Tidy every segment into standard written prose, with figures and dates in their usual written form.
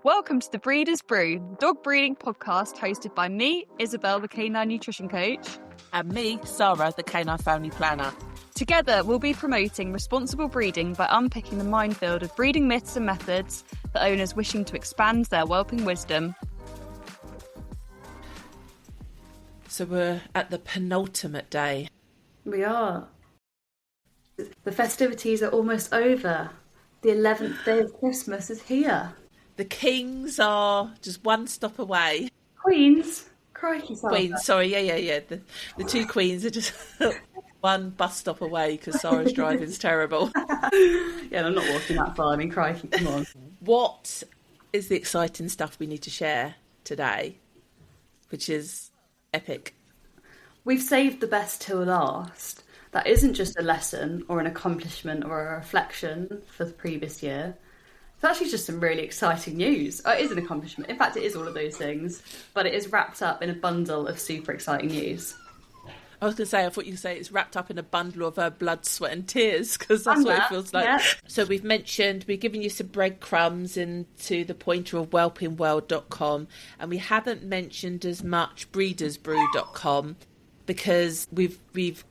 Welcome to the Breeders Brew, dog breeding podcast hosted by me, Isobel, the canine nutrition coach. And me, Sara, the canine family planner. Together, we'll be promoting responsible breeding by unpicking the minefield of breeding myths and methods for owners wishing to expand their whelping wisdom. So we're at the penultimate day. We are. The festivities are almost over. The 11th day of Christmas is here. The kings are just one stop away. Queens? Crikey, Sarah. Queens, sorry, yeah. The two queens are just one bus stop away because Sarah's driving's terrible. Yeah, I'm not walking that far. I mean, crikey, come on. What is the exciting stuff we need to share today, which is epic? We've saved the best till last. That isn't just a lesson or an accomplishment or a reflection for the previous year. It's actually just some really exciting news. Oh, it is an accomplishment. In fact, it is all of those things, but it is wrapped up in a bundle of super exciting news. I was going to say, I thought you could say it's wrapped up in a bundle of blood, sweat and tears, because that's what it feels like. Yeah. So we've given you some breadcrumbs into the pointer of whelpingworld.com, and we haven't mentioned as much breedersbrew.com because we've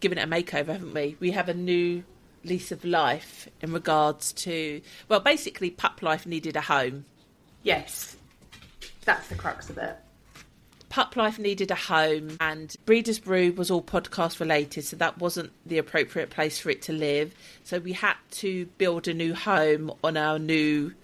given it a makeover, haven't we? We have a new lease of life in regards to, well, basically PUPLIFE needed a home. Yes, that's the crux of it. PUPLIFE needed a home, and Breeders Brew was all podcast related, so that wasn't the appropriate place for it to live. So we had to build a new home on our new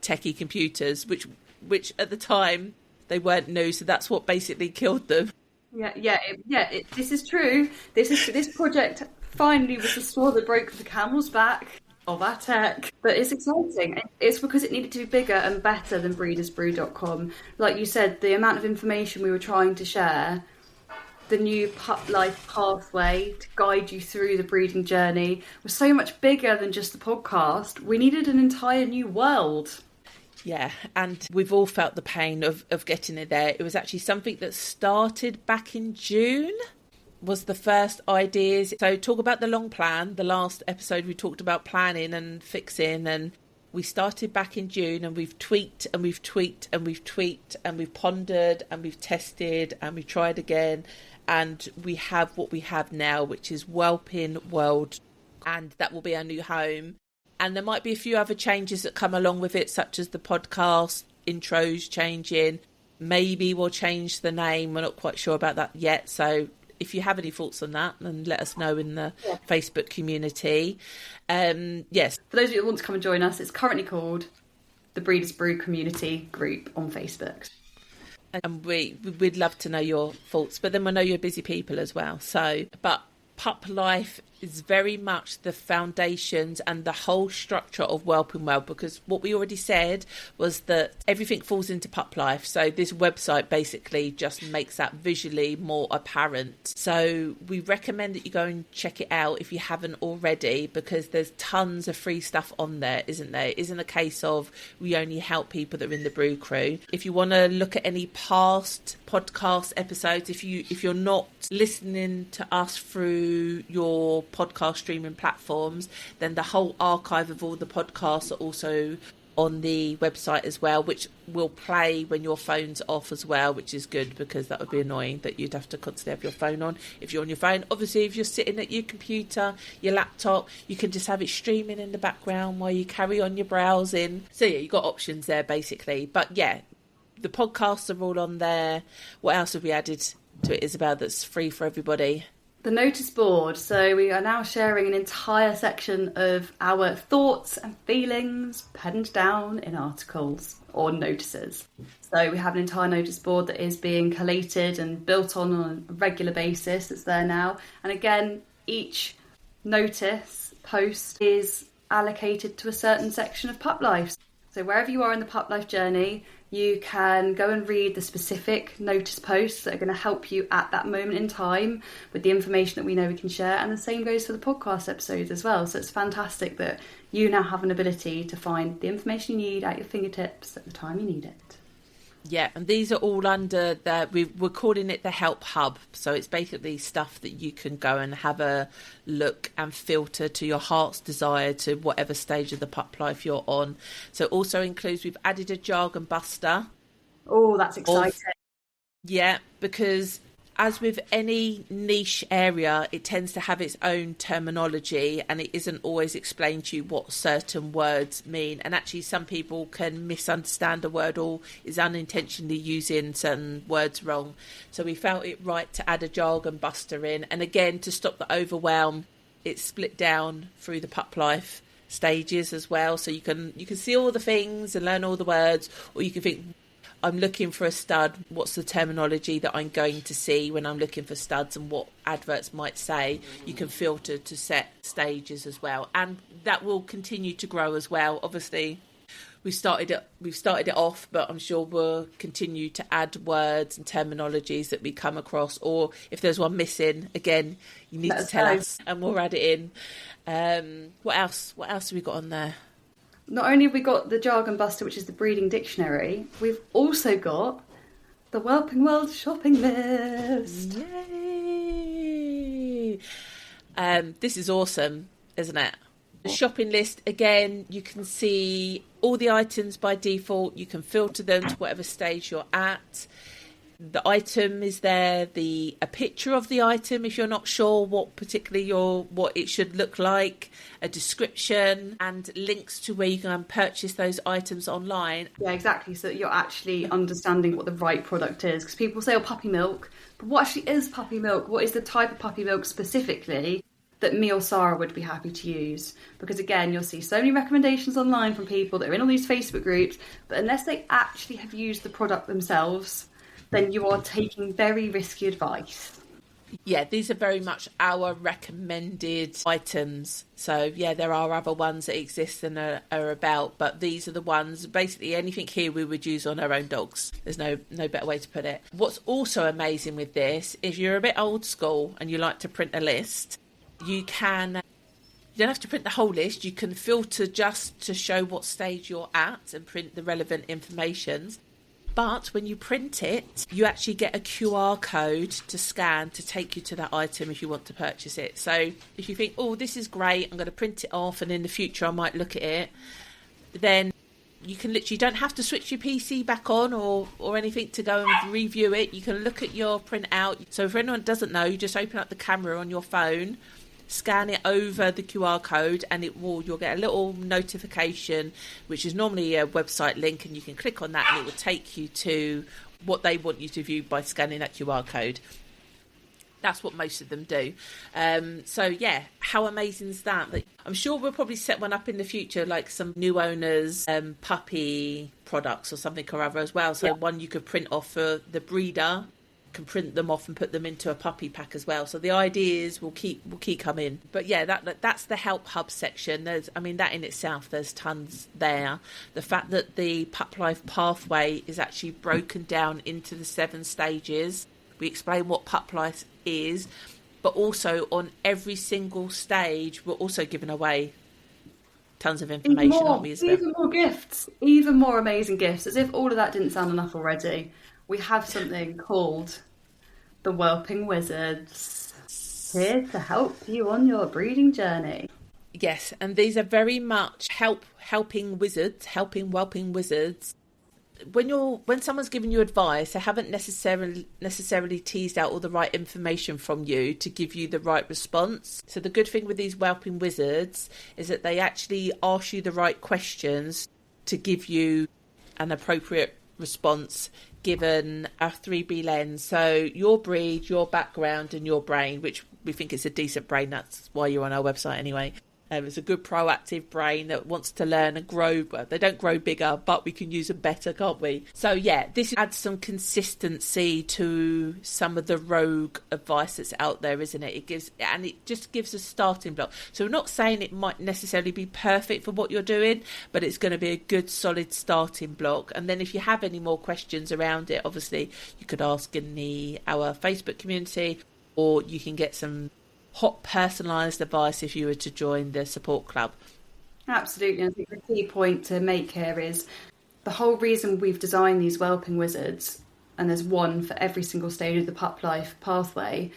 techie computers, which at the time they weren't new, so that's what basically killed them. This is true. This project finally was the straw that broke the camel's back of our tech. But it's exciting. It's because it needed to be bigger and better than breedersbrew.com. Like you said, the amount of information we were trying to share, the new PUPLIFE pathway to guide you through the breeding journey was so much bigger than just the podcast. We needed an entire new world. Yeah, and we've all felt the pain of getting it there. It was actually something that started back in June, was the first ideas. So talk about the long plan. The last episode we talked about planning and fixing, and we started back in June, and we've tweaked and we've tweaked and we've tweaked and we've pondered and we've tested and we've tried again, and we have what we have now, which is Whelping World, and that will be our new home. And there might be a few other changes that come along with it, such as the podcast intros changing. Maybe we'll change the name. We're not quite sure about that yet. So if you have any thoughts on that, then let us know in the Facebook community. Yes. For those of you that want to come and join us, it's currently called the Breeders Brew Community Group on Facebook. And we'd love to know your thoughts, but then we know you're busy people as well. But PUPLIFE is very much the foundations and the whole structure of Whelping World, because what we already said was that everything falls into PUPLIFE. So this website basically just makes that visually more apparent. So we recommend that you go and check it out if you haven't already, because there's tons of free stuff on there, isn't there? It isn't a case of we only help people that are in the brew crew. If you want to look at any past podcast episodes, if you're not listening to us through your podcast streaming platforms, then the whole archive of all the podcasts are also on the website as well, which will play when your phone's off as well, which is good, because that would be annoying that you'd have to constantly have your phone on if you're on your phone. Obviously, if you're sitting at your computer, your laptop, you can just have it streaming in the background while you carry on your browsing. So yeah, you've got options there basically. But yeah, the podcasts are all on there. What else have we added to it, Isabel, that's free for everybody? The notice board. So we are now sharing an entire section of our thoughts and feelings penned down in articles or notices. So we have an entire notice board that is being collated and built on a regular basis. It's there now. And again, each notice post is allocated to a certain section of PUPLIFE. So wherever you are in the PUPLIFE journey, you can go and read the specific notice posts that are going to help you at that moment in time with the information that we know we can share. And the same goes for the podcast episodes as well. So it's fantastic that you now have an ability to find the information you need at your fingertips at the time you need it. Yeah, and these are all under we're calling it the Help Hub. So it's basically stuff that you can go and have a look and filter to your heart's desire to whatever stage of the pup life you're on. So it also includes, we've added a Jargon Buster. Oh, that's exciting. Yeah, because as with any niche area, it tends to have its own terminology, and it isn't always explained to you what certain words mean. And actually, some people can misunderstand a word or is unintentionally using certain words wrong. So we felt it right to add a Jargon Buster in. And again, to stop the overwhelm, it's split down through the pup life stages as well. So you can see all the things and learn all the words, or you can think, I'm looking for a stud. What's the terminology that I'm going to see when I'm looking for studs, and what adverts might say? You can filter to set stages as well, and that will continue to grow as well. Obviously, we've started it off, but I'm sure we'll continue to add words and terminologies that we come across. Or if there's one missing, again, you need to tell us, and we'll add it in. What else? What else have we got on there? Not only have we got the Jargon Buster, which is the breeding dictionary, we've also got the Whelping World shopping list. Yay! This is awesome, isn't it? The shopping list, again, you can see all the items by default. You can filter them to whatever stage you're at. The item is there, a picture of the item if you're not sure what it should look like, a description, and links to where you can purchase those items online. Yeah, exactly, so that you're actually understanding what the right product is. Because people say, puppy milk, but what actually is puppy milk? What is the type of puppy milk specifically that me or Sara would be happy to use? Because again, you'll see so many recommendations online from people that are in all these Facebook groups, but unless they actually have used the product themselves, then you are taking very risky advice. Yeah, these are very much our recommended items. So, yeah, there are other ones that exist and are about, but these are the ones, basically anything here we would use on our own dogs. There's no better way to put it. What's also amazing with this, if you're a bit old school and you like to print a list, you don't have to print the whole list. You can filter just to show what stage you're at and print the relevant information. But when you print it, you actually get a QR code to scan to take you to that item if you want to purchase it. So if you think, this is great, I'm going to print it off and in the future I might look at it, then you don't have to switch your PC back on or anything to go and review it. You can look at your printout. So if anyone doesn't know, you just open up the camera on your phone, scan it over the QR code, and you'll get a little notification, which is normally a website link, and you can click on that and it will take you to what they want you to view by scanning that QR code. That's what most of them do. So yeah, how amazing is that? I'm sure we'll probably set one up in the future, like some new owners puppy products or something or other as well. So one you could print off for the breeder, can print them off and put them into a puppy pack as well. So the ideas will keep coming. But yeah, that's the Help Hub section. That in itself, there's tons there. The fact that the pup life pathway is actually broken down into the 7 stages. We explain what pup life is, but also on every single stage, we're also giving away tons of information. Even more gifts, even more amazing gifts. As if all of that didn't sound enough already. We have something called the Whelping Wizards, here to help you on your breeding journey. Yes, and these are very much helping Whelping Wizards. When someone's giving you advice, they haven't necessarily teased out all the right information from you to give you the right response. So the good thing with these Whelping Wizards is that they actually ask you the right questions to give you an appropriate response given a 3B lens. So your breed, your background and your brain, which we think is a decent brain. That's why you're on our website anyway. It's a good proactive brain that wants to learn and grow. Well, they don't grow bigger, but we can use them better, can't we? So yeah, this adds some consistency to some of the rogue advice that's out there, isn't it? It just gives a starting block. So we're not saying it might necessarily be perfect for what you're doing, but it's going to be a good solid starting block. And then if you have any more questions around it, obviously you could ask in our Facebook community, or you can get some hot personalised advice if you were to join the support club. Absolutely. I think the key point to make here is the whole reason we've designed these Whelping Wizards, and there's one for every single stage of the PUPLIFE pathway,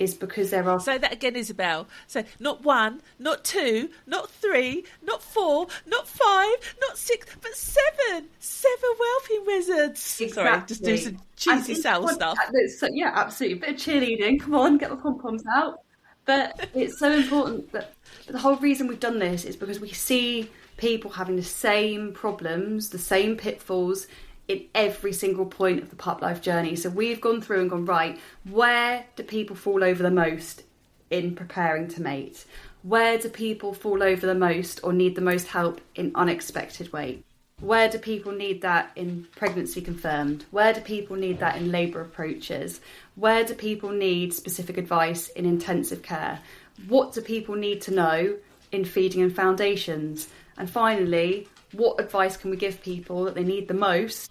is because there are... Say that again, Isobel. So not 1, not 2, not 3, not 4, not 5, not 6, but 7. 7 Whelping Wizards. Exactly. Sorry, just do some cheesy sales stuff. So, yeah, absolutely. Bit of cheerleading. Come on, get the pom-poms out. But it's so important that... But the whole reason we've done this is because we see people having the same problems, the same pitfalls in every single point of the PUPLIFE journey. So we've gone through and gone, right, where do people fall over the most in preparing to mate? Where do people fall over the most or need the most help in unexpected weight? Where do people need that in pregnancy confirmed? Where do people need that in labour approaches? Where do people need specific advice in intensive care? What do people need to know in feeding and foundations? And finally, what advice can we give people that they need the most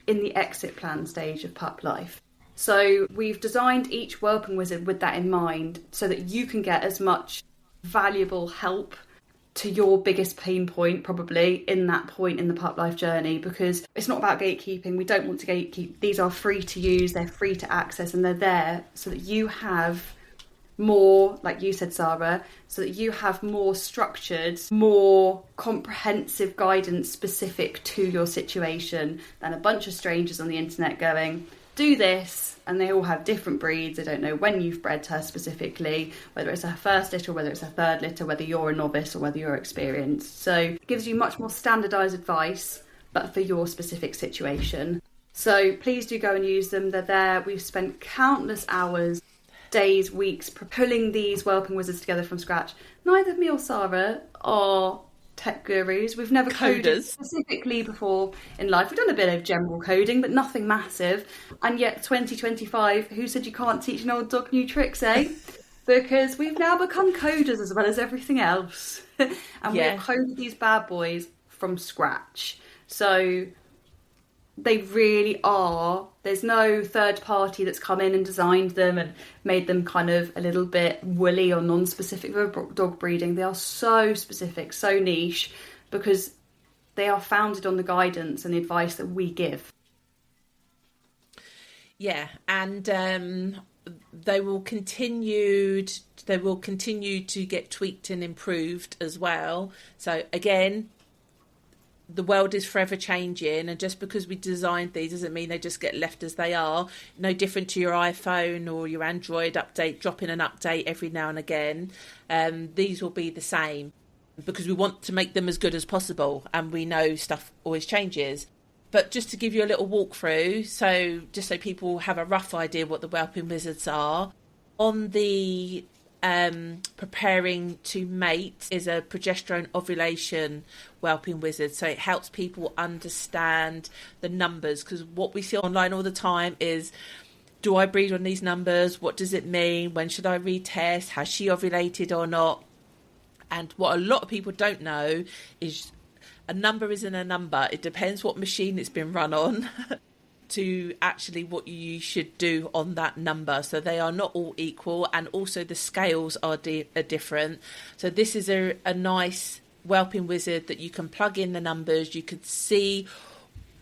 in the exit plan stage of PUPLIFE? So we've designed each Whelping Wizard with that in mind so that you can get as much valuable help to your biggest pain point probably in that point in the PUPLIFE journey, because it's not about gatekeeping. We don't want to gatekeep. These are free to use, they're free to access, and they're there so that you have more, like you said, Sara, so that you have more structured, more comprehensive guidance specific to your situation than a bunch of strangers on the internet going, do this, and they all have different breeds. They don't know when you've bred her specifically, whether it's her first litter or whether it's her third litter, whether you're a novice or whether you're experienced. So it gives you much more standardised advice, but for your specific situation. So please do go and use them. They're there. We've spent countless hours, days, weeks pulling these Whelping Wizards together from scratch. Neither me or Sara are tech gurus. We've never coded specifically before in life. We've done a bit of general coding, but nothing massive. And yet 2025, who said you can't teach an old dog new tricks, eh? Because we've now become coders as well as everything else. And we've coded these bad boys from scratch. So they really are. There's no third party that's come in and designed them and made them kind of a little bit woolly or non-specific for dog breeding. They are so specific, so niche, because they are founded on the guidance and the advice that we give. Yeah, and they will continue to get tweaked and improved as well. So again, the world is forever changing, and just because we designed these doesn't mean they just get left as they are. No different to your iPhone or your Android update, dropping an update every now and again. These will be the same because we want to make them as good as possible, and we know stuff always changes. But just to give you a little walkthrough, so just so people have a rough idea what the Whelping Wizards are, on the preparing to mate is a progesterone ovulation Whelping Wizard, so it helps people understand the numbers, because what we see online all the time is, do I breed on these numbers? What does it mean? When should I retest? Has she ovulated or not? And what a lot of people don't know is a number isn't a number. It depends what machine it's been run on to actually what you should do on that number. So they are not all equal, and also the scales are different. So this is a nice Whelping Wizard that you can plug in the numbers. You could see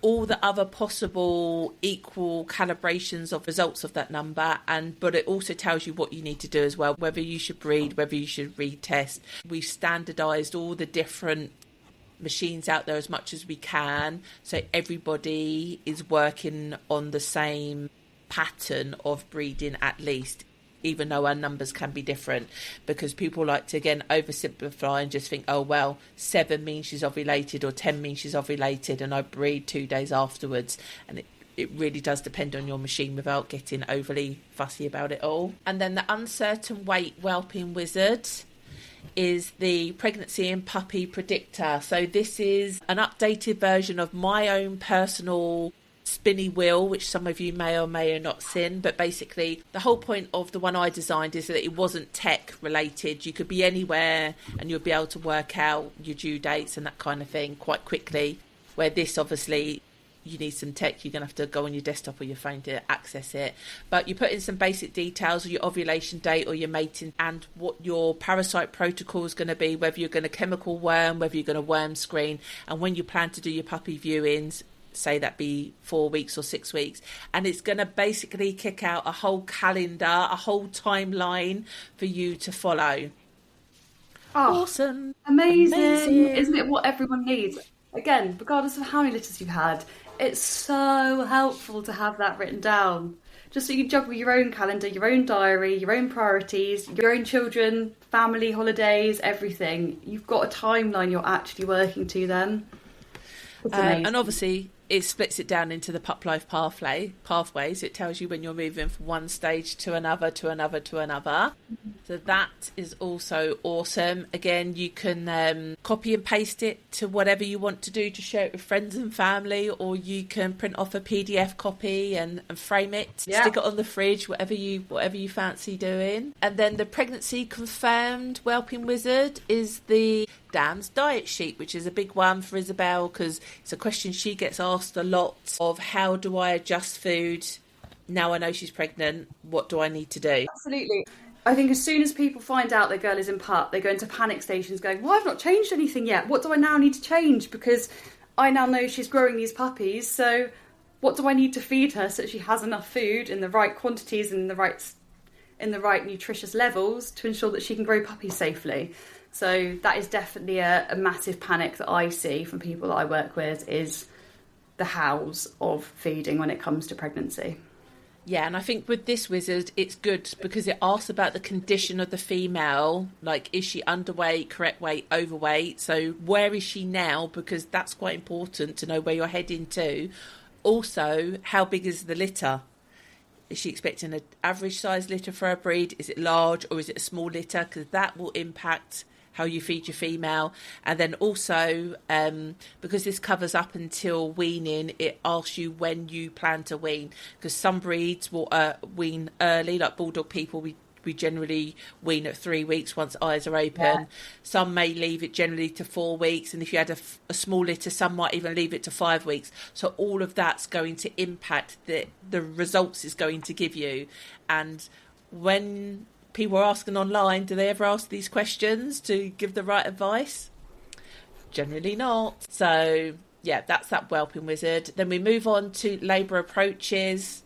all the other possible equal calibrations of results of that number, but it also tells you what you need to do as well, whether you should breed, whether you should retest. We've standardized all the different machines out there as much as we can, so everybody is working on the same pattern of breeding, at least, even though our numbers can be different, because people like to again oversimplify and just think, oh well, 7 means she's ovulated or 10 means she's ovulated and I breed 2 days afterwards. And it really does depend on your machine without getting overly fussy about it all. And then the uncertain weight Whelping Wizard is the pregnancy and puppy predictor. So this is an updated version of my own personal spinny wheel, which some of you may or may not seen, but basically the whole point of the one I designed is that it wasn't tech related. You could be anywhere and you'll be able to work out your due dates and that kind of thing quite quickly, where this obviously you need some tech. You're going to have to go on your desktop or your phone to access it. But you put in some basic details of your ovulation date or your mating and what your parasite protocol is going to be, whether you're going to chemical worm, whether you're going to worm screen, and when you plan to do your puppy viewings, say that be 4 weeks or 6 weeks. And it's going to basically kick out a whole calendar, a whole timeline for you to follow. Oh, awesome. Amazing. Isn't it what everyone needs? Again, regardless of how many litters you've had, it's so helpful to have that written down. Just so you juggle your own calendar, your own diary, your own priorities, your own children, family, holidays, everything. You've got a timeline you're actually working to then. And obviously, it splits it down into the PUPLIFE pathways. It tells you when you're moving from one stage to another, to another, to another. So that is also awesome. Again, you can copy and paste it to whatever you want to do to share it with friends and family, or you can print off a PDF copy and frame it, stick it on the fridge, whatever you fancy doing. And then the pregnancy confirmed Whelping Wizard is the Dam's diet sheet, which is a big one for Isobel because it's a question she gets asked a lot of: how do I adjust food now I know she's pregnant? What do I need to do? Absolutely. I think as soon as people find out their girl is in pup, they go into panic stations going, well, I've not changed anything yet. What do I now need to change? Because I now know she's growing these puppies. So what do I need to feed her so that she has enough food in the right quantities and in the right nutritious levels to ensure that she can grow puppies safely? So that is definitely a massive panic that I see from people that I work with, is the hows of feeding when it comes to pregnancy. Yeah, and I think with this wizard, it's good because it asks about the condition of the female, like is she underweight, correct weight, overweight? So where is she now? Because that's quite important to know where you're heading to. Also, how big is the litter? Is she expecting an average size litter for her breed? Is it large or is it a small litter? Because that will impact how you feed your female. And then also, because this covers up until weaning, it asks you when you plan to wean, because some breeds will wean early, like bulldog people. We generally wean at 3 weeks once eyes are open. Yeah. Some may leave it generally to 4 weeks, and if you had a small litter, some might even leave it to 5 weeks. So all of that's going to impact the results it's going to give you. And when people are asking online, do they ever ask these questions to give the right advice? Generally not. So yeah, that's that Whelping Wizard. Then we move on to labour approaches,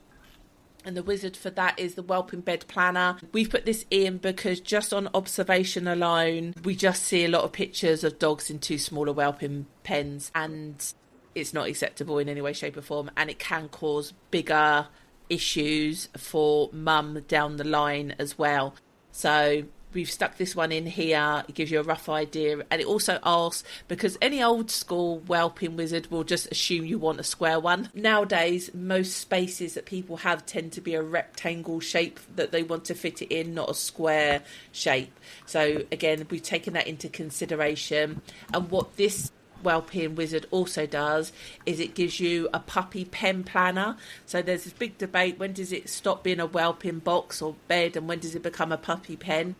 and the wizard for that is the Whelping Bed Planner. We've put this in because just on observation alone, we just see a lot of pictures of dogs in too smaller whelping pens, and it's not acceptable in any way, shape or form, and it can cause bigger issues for mum down the line as well. So we've stuck this one in here. It gives you a rough idea, and it also asks, because any old school whelping wizard will just assume you want a square one. Nowadays, most spaces that people have tend to be a rectangle shape that they want to fit it in, not a square shape. So again, we've taken that into consideration. And what this Whelping Wizard also does is it gives you a puppy pen planner. So there's this big debate: when does it stop being a whelping box or bed, and when does it become a puppy pen?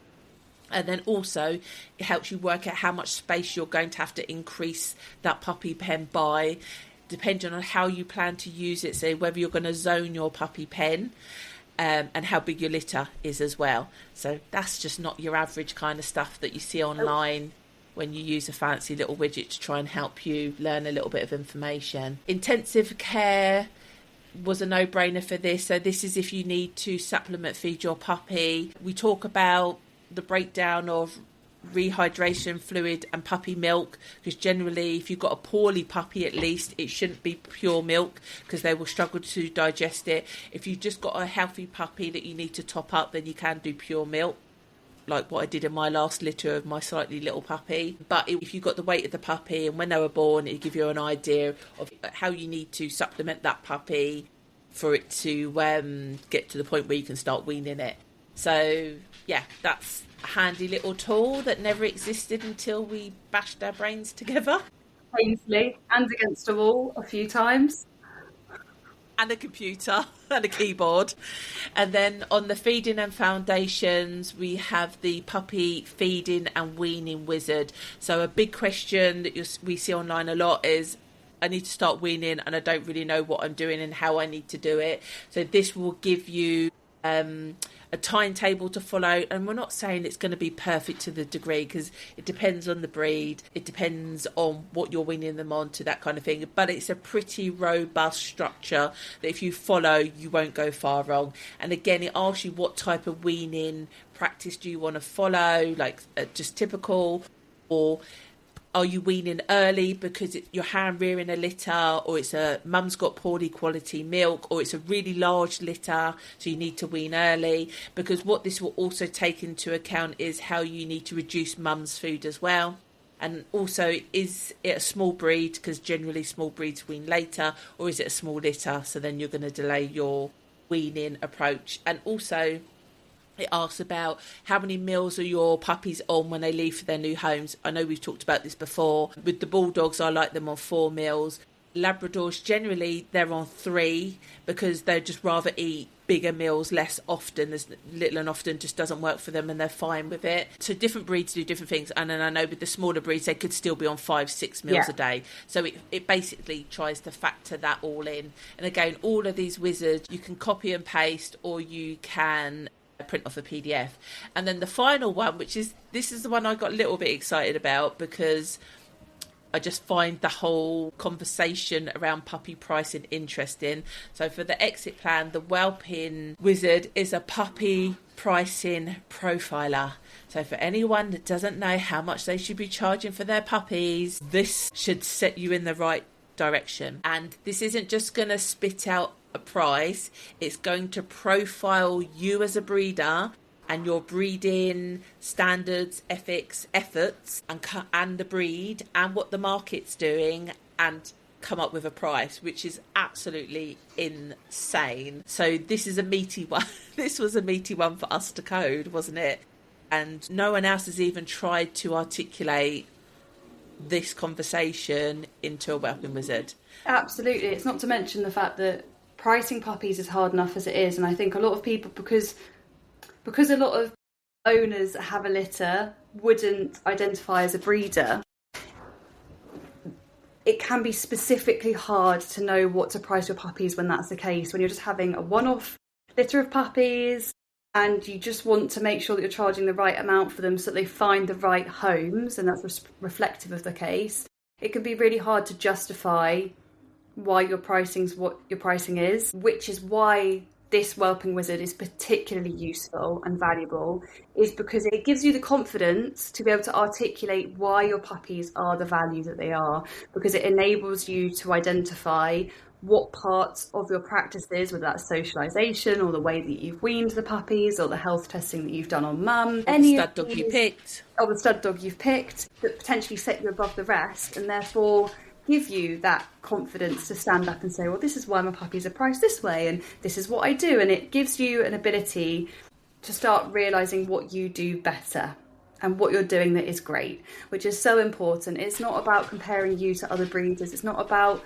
And then also it helps you work out how much space you're going to have to increase that puppy pen by, depending on how you plan to use it. So whether you're going to zone your puppy pen, and how big your litter is as well. So that's just not your average kind of stuff that you see online when you use a fancy little widget to try and help you learn a little bit of information. Intensive care was a no-brainer for this. So this is if you need to supplement feed your puppy. We talk about the breakdown of rehydration fluid and puppy milk, because generally if you've got a poorly puppy, at least it shouldn't be pure milk because they will struggle to digest it. If you've just got a healthy puppy that you need to top up, then you can do pure milk, like what I did in my last litter of my slightly little puppy. But if you've got the weight of the puppy and when they were born, it'll give you an idea of how you need to supplement that puppy for it to get to the point where you can start weaning it. So yeah, that's a handy little tool that never existed until we bashed our brains together. Painfully, and against a wall a few times. And a computer and a keyboard. And then on the feeding and foundations, we have the puppy feeding and weaning wizard. So a big question that we see online a lot is, I need to start weaning and I don't really know what I'm doing and how I need to do it. So this will give you a timetable to follow, and we're not saying it's going to be perfect to the degree, because it depends on the breed, it depends on what you're weaning them on to, that kind of thing, but it's a pretty robust structure that if you follow, you won't go far wrong. And again, it asks you what type of weaning practice do you want to follow, like just typical, or are you weaning early because you're hand rearing a litter, or it's a mum's got poorly quality milk, or it's a really large litter, so you need to wean early? Because what this will also take into account is how you need to reduce mum's food as well. And also, is it a small breed, because generally small breeds wean later, or is it a small litter, so then you're going to delay your weaning approach? And also, it asks about how many meals are your puppies on when they leave for their new homes. I know we've talked about this before. With the Bulldogs, I like them on 4 meals. Labradors, generally, they're on 3 because they just rather eat bigger meals less often. As little and often just doesn't work for them, and they're fine with it. So different breeds do different things. And then I know with the smaller breeds, they could still be on 5-6 meals a day. So it basically tries to factor that all in. And again, all of these wizards, you can copy and paste, or you can print off a PDF. And then the final one, this is the one I got a little bit excited about, because I just find the whole conversation around puppy pricing interesting. So for the exit plan, the Whelping Wizard is a puppy pricing profiler. So for anyone that doesn't know how much they should be charging for their puppies, this should set you in the right direction. And this isn't just going to spit out a price, it's going to profile you as a breeder and your breeding standards, ethics, efforts, and the breed and what the market's doing, and come up with a price, which is absolutely insane. So this is a meaty one. This was a meaty one for us to code, wasn't it? And no one else has even tried to articulate this conversation into a Whelping Wizard. Absolutely. It's not to mention the fact that pricing puppies is hard enough as it is, and I think a lot of people, because a lot of owners that have a litter wouldn't identify as a breeder, it can be specifically hard to know what to price your puppies when that's the case, when you're just having a one-off litter of puppies and you just want to make sure that you're charging the right amount for them so that they find the right homes, and that's reflective of the case. It can be really hard to justify why your pricing's what your pricing is, which is why this Whelping Wizard is particularly useful and valuable, is because it gives you the confidence to be able to articulate why your puppies are the value that they are, because it enables you to identify what parts of your practices, whether that's socialisation or the way that you've weaned the puppies or the health testing that you've done on mum, any stud dog you picked, or the stud dog you've picked, that potentially set you above the rest, and therefore give you that confidence to stand up and say, well, this is why my puppies are priced this way, and this is what I do. And it gives you an ability to start realising what you do better and what you're doing that is great, which is so important. It's not about comparing you to other breeders. It's not about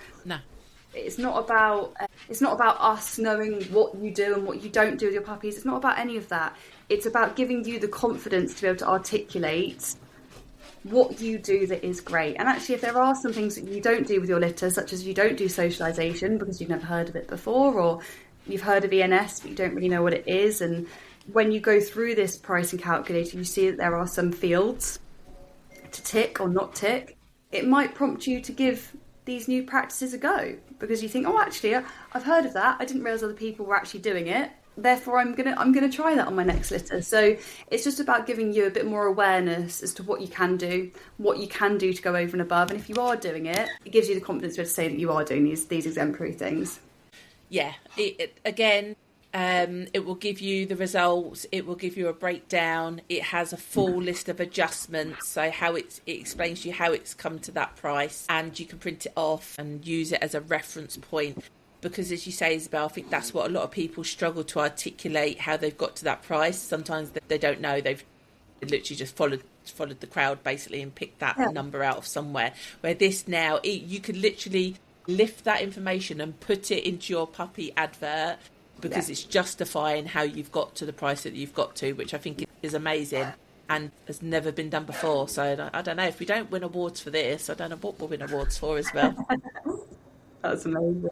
us knowing what you do and what you don't do with your puppies. It's not about any of that. It's about giving you the confidence to be able to articulate what you do that is great. And actually, if there are some things that you don't do with your litter, such as you don't do socialisation because you've never heard of it before, or you've heard of ENS but you don't really know what it is, and when you go through this pricing calculator, you see that there are some fields to tick or not tick, it might prompt you to give these new practices a go, because you think, oh, actually, I've heard of that. I didn't realise other people were actually doing it. Therefore, I'm gonna try that on my next litter. So it's just about giving you a bit more awareness as to what you can do to go over and above. And if you are doing it, it gives you the confidence to say that you are doing these exemplary things. Yeah, it will give you the results. It will give you a breakdown. It has a full list of adjustments, so how it explains to you how it's come to that price, and you can print it off and use it as a reference point. Because as you say, Isabel, I think that's what a lot of people struggle to articulate, how they've got to that price. Sometimes they don't know. They've literally just followed the crowd basically and picked that number out of somewhere. Where this now, you could literally lift that information and put it into your puppy advert, because it's justifying how you've got to the price that you've got to, which I think is amazing. and has never been done before. So I don't know, if we don't win awards for this, I don't know what we'll win awards for as well. That's amazing.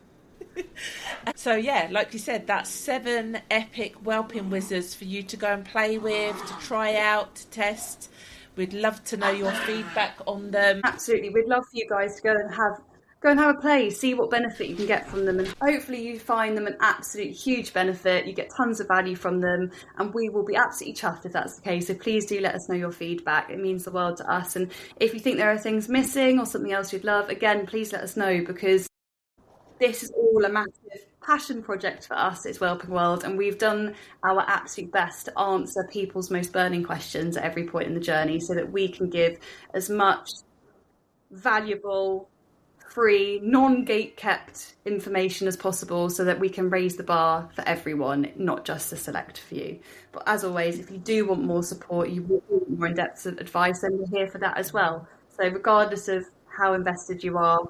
So yeah, like you said, that's 7 epic Whelping Wizards for you to go and play with, to try out, to test. We'd love to know your feedback on them. Absolutely, we'd love for you guys to go and have a play, see what benefit you can get from them, and hopefully you find them an absolute huge benefit. You get tons of value from them, and we will be absolutely chuffed if that's the case. So please do let us know your feedback. It means the world to us. And if you think there are things missing or something else you'd love, again, please let us know, because this is all a massive passion project for us. It's Whelping World, and we've done our absolute best to answer people's most burning questions at every point in the journey, so that we can give as much valuable, free, non-gate-kept information as possible, so that we can raise the bar for everyone, not just a select few. But as always, if you do want more support, you want more in-depth advice, then we're here for that as well. So regardless of how invested you are,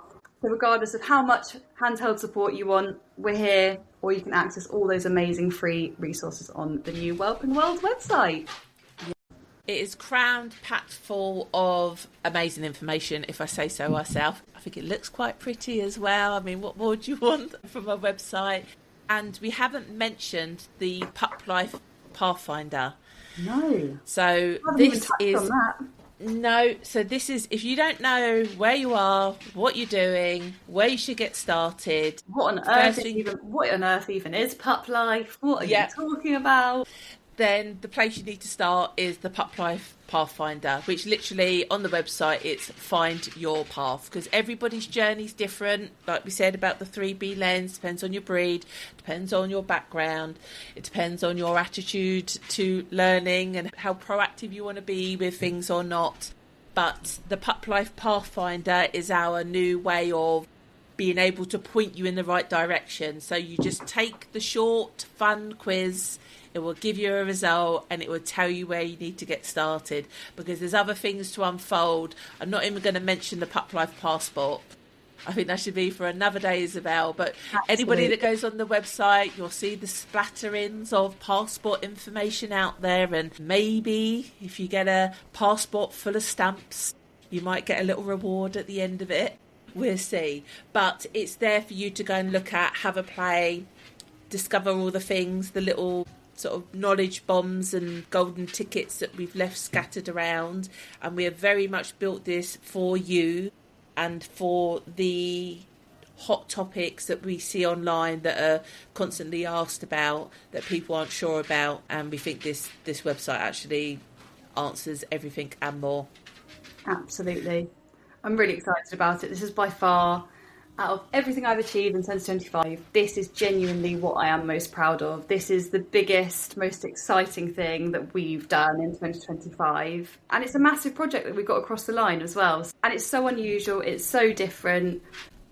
so regardless of how much handheld support you want, we're here, or you can access all those amazing free resources on the new Whelping World website. It is crammed, packed full of amazing information, if I say so myself. I think it looks quite pretty as well. I mean, what more do you want from a website? And we haven't mentioned the PUPLIFE Pathfinder. No. So this is... No, so this is, if you don't know where you are, what you're doing, where you should get started. What on earth even is PUPLIFE? What are you talking about? Then the place you need to start is the PUPLIFE Pathfinder, which literally on the website, it's find your path, because everybody's journey is different. Like we said about the 3B lens, depends on your breed, depends on your background, it depends on your attitude to learning and how proactive you want to be with things or not. But the PUPLIFE Pathfinder is our new way of being able to point you in the right direction. So you just take the short, fun quiz. It will give you a result, and it will tell you where you need to get started, because there's other things to unfold. I'm not even going to mention the PUPLIFE passport. I think that should be for another day, Isobel. But Absolutely. Anybody that goes on the website, you'll see the splatterings of passport information out there. And maybe if you get a passport full of stamps, you might get a little reward at the end of it. We'll see. But it's there for you to go and look at, have a play, discover all the things, the little sort of knowledge bombs and golden tickets that we've left scattered around. And we have very much built this for you and for the hot topics that we see online that are constantly asked about, that people aren't sure about. And we think this website actually answers everything and more. Absolutely. I'm really excited about it. This is by far, out of everything I've achieved in 2025, this is genuinely what I am most proud of. This is the biggest, most exciting thing that we've done in 2025. And it's a massive project that we got across the line as well. And it's so unusual, it's so different.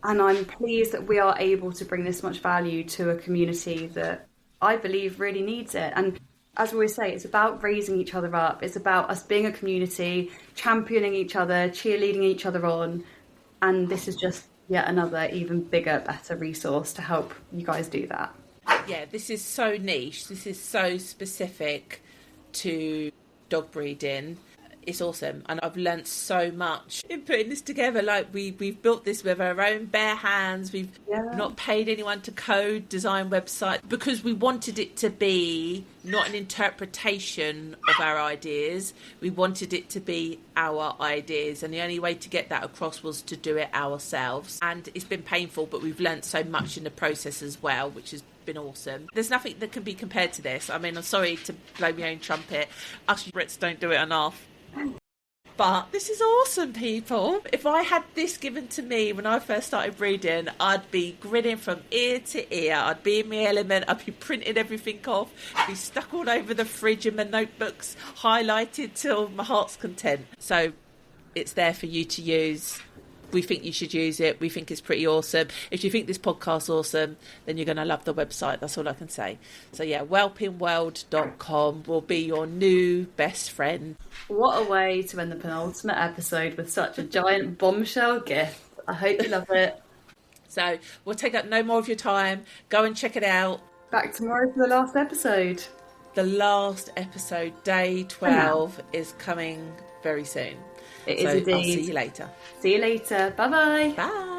And I'm pleased that we are able to bring this much value to a community that I believe really needs it. And as we always say, it's about raising each other up. It's about us being a community, championing each other, cheerleading each other on. And this is just yet another even bigger, better resource to help you guys do that. Yeah, this is so niche. This is so specific to dog breeding. It's awesome, and I've learnt so much in putting this together. Like we've built this with our own bare hands. We've not paid anyone to code, design website, because we wanted it to be not an interpretation of our ideas. We wanted it to be our ideas, and the only way to get that across was to do it ourselves. And it's been painful, but we've learnt so much in the process as well, which has been awesome. There's nothing that can be compared to this. I mean, I'm sorry to blow my own trumpet. Us Brits don't do it enough. But this is awesome, people. If I had this given to me when I first started breeding, I'd be grinning from ear to ear. I'd be in my element. I'd be printing everything off. I'd be stuck all over the fridge in my notebooks, highlighted till my heart's content. So it's there for you to use. We think you should use it. We think it's pretty awesome. If you think this podcast's awesome, then you're going to love the website. That's all I can say. So yeah, whelpingworld.com will be your new best friend. What a way to end the penultimate episode with such a giant bombshell gift. I hope you love it. So we'll take up no more of your time. Go and check it out. Back tomorrow for the last episode. the last episode, day 12, is coming very soon. It is indeed. I'll see you later. See you later. Bye-bye. Bye.